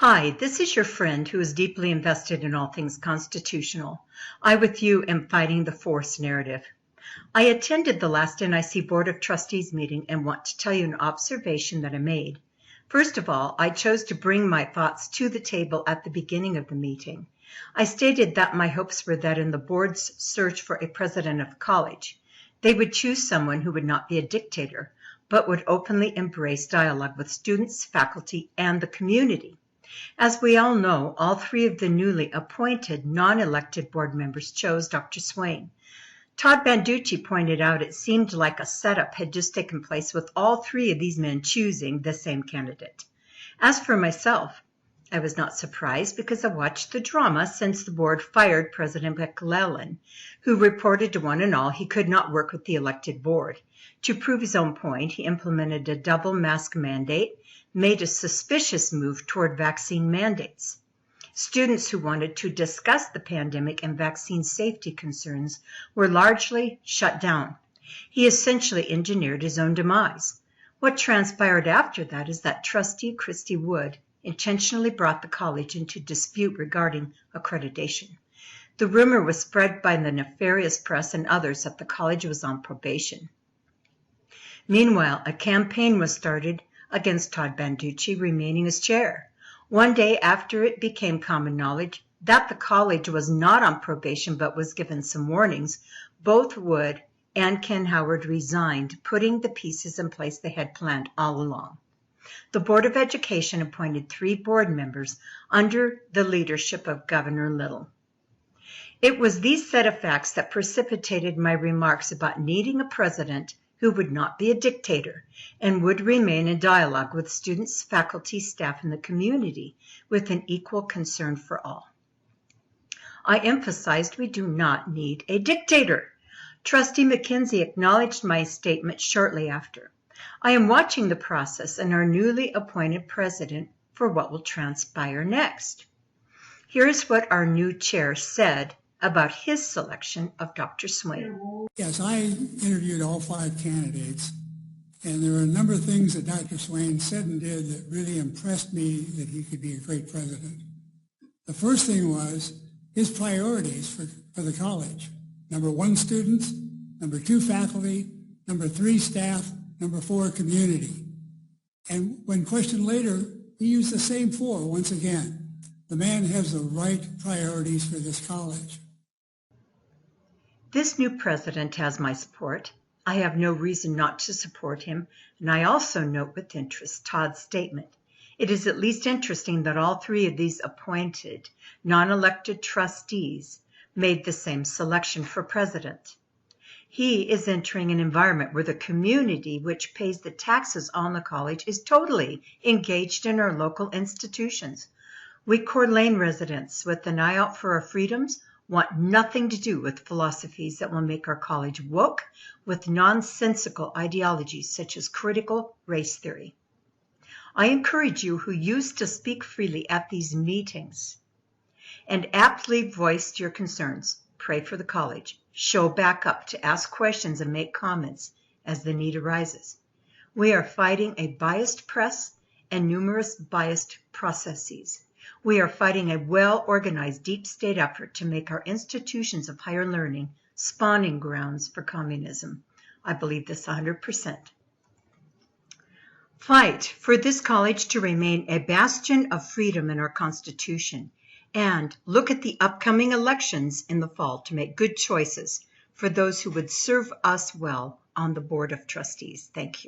Hi, this is your friend who is deeply invested in all things constitutional. I, with you, am fighting the force narrative. I attended the last NIC Board of Trustees meeting and want to tell you an observation that I made. First of all, I chose to bring my thoughts to the table at the beginning of the meeting. I stated that my hopes were that in the board's search for a president of the college, they would choose someone who would not be a dictator, but would openly embrace dialogue with students, faculty, and the community. As we all know, all three of the newly appointed non-elected board members chose Dr. Swain. Todd Banducci pointed out it seemed like a setup had just taken place with all three of these men choosing the same candidate. As for myself, I was not surprised because I watched the drama since the board fired President McClellan, who reported to one and all he could not work with the elected board. To prove his own point, he implemented a double mask mandate, made a suspicious move toward vaccine mandates. Students who wanted to discuss the pandemic and vaccine safety concerns were largely shut down. He essentially engineered his own demise. What transpired after that is that Trustee Christy Wood intentionally brought the college into dispute regarding accreditation. The rumor was spread by the nefarious press and others that the college was on probation. Meanwhile, a campaign was started against Todd Banducci remaining as chair. One day after it became common knowledge that the college was not on probation but was given some warnings, both Wood and Ken Howard resigned, putting the pieces in place they had planned all along. The Board of Education appointed 3 board members under the leadership of Governor Little. It was these set of facts that precipitated my remarks about needing a president who would not be a dictator and would remain in dialogue with students, faculty, staff, and the community with an equal concern for all. I emphasized we do not need a dictator. Trustee McKenzie acknowledged my statement shortly after. I am watching the process and our newly appointed president for what will transpire next. Here's what our new chair said about his selection of Dr. Swain. Yes, I interviewed all 5 candidates, and there were a number of things that Dr. Swain said and did that really impressed me that he could be a great president. The first thing was his priorities for the college. Number 1, students. Number 2, faculty. Number 3, staff. Number 4, community. And when questioned later, he used the same 4 once again. The man has the right priorities for this college. This new president has my support. I have no reason not to support him, and I also note with interest Todd's statement. It is at least interesting that all 3 of these appointed, non-elected trustees made the same selection for president. He is entering an environment where the community, which pays the taxes on the college, is totally engaged in our local institutions. We Coeur d'Alene residents, with an eye out for our freedoms, want nothing to do with philosophies that will make our college woke with nonsensical ideologies such as critical race theory. I encourage you who used to speak freely at these meetings and aptly voiced your concerns, pray for the college, show back up to ask questions and make comments as the need arises. We are fighting a biased press and numerous biased processes. We are fighting a well-organized deep state effort to make our institutions of higher learning spawning grounds for communism. I believe this 100%. Fight for this college to remain a bastion of freedom in our Constitution, and look at the upcoming elections in the fall to make good choices for those who would serve us well on the Board of Trustees. Thank you.